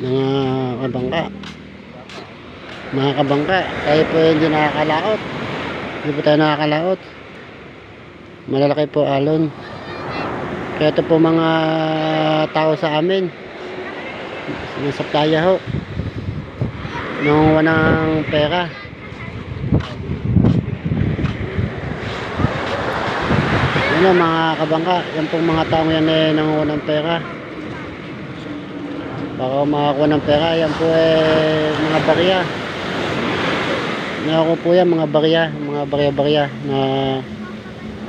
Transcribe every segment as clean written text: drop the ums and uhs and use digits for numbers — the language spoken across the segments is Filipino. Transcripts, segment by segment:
mga kabangka. Mga kabangka, tayo po hindi nakakalaot. Hindi po tayo nakakalaot. Malalaki po alon. Kaya ito po mga tao sa amin. Nasa playa ho. Nangunguha ng pera. Yan mga kabangka. Yan pong mga tao yan nangunguha ng pera. Baka makakuha ng pera. Yan po mga barya. Nakakuha po yan mga barya na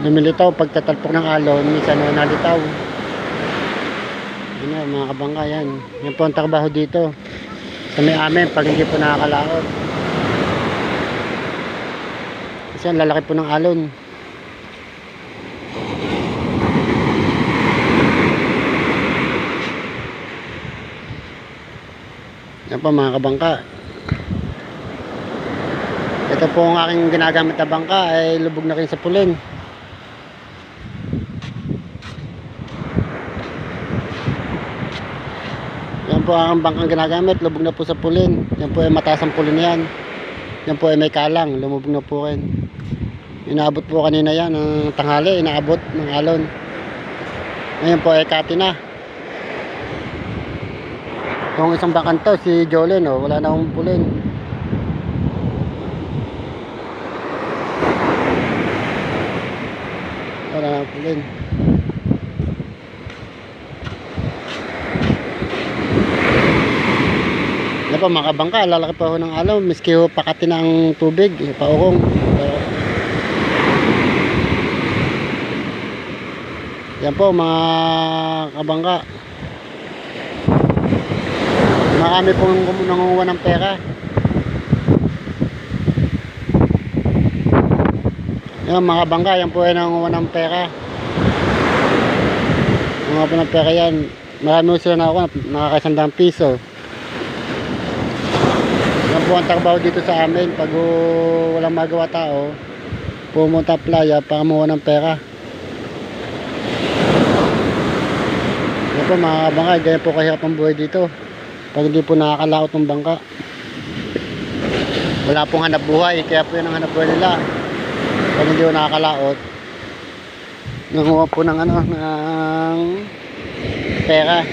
lumilitaw pagtatalpok ng alon. Minsan nalitaw. Yan mga kabangka yan. Yan po ang trabaho dito sa may amin pag hindi po nakakalaot. Kasi ang lalaki po ng alon. Yan po mga kabangka. Ito po ang aking ginagamit na bangka ay lubog na rin sa pulin. Yan po ang bangkang ginagamit, lubog na po sa pulin. Yan po ay mataas ang pulin yan. Yan po ay may kalang, lumubog na po rin. Inaabot po kanina yan ng tanghali, inaabot ng alon. Ngayon po ay kati na. Itong isang bangkan to, si Jolene, wala na akong pulin. Wala na akong pulin. Yan po mga kabangka, lalaki pa ho ng alon, miski ho pakati na ang tubig, paurong. Yan po mga kabangka. Marami pong nangunguha ng pera. Yan mga kabangka, yan po ay nangunguha ng pera. Nangunguha po ng pera yan. Marami po sila nakakuha, nakaka-100 piso. Yan po ang trabaho dito sa amin. Pag walang magawa tao, pumunta playa para makuha ng pera. Yan po mga kabangka, ganyan po kahirap ang buhay dito pag hindi po nakakalaot ng bangka. Wala pong hanap buhay, kaya po yan ang hanap buhay nila. Pag hindi po nakakalaot, nanguha po ng pera.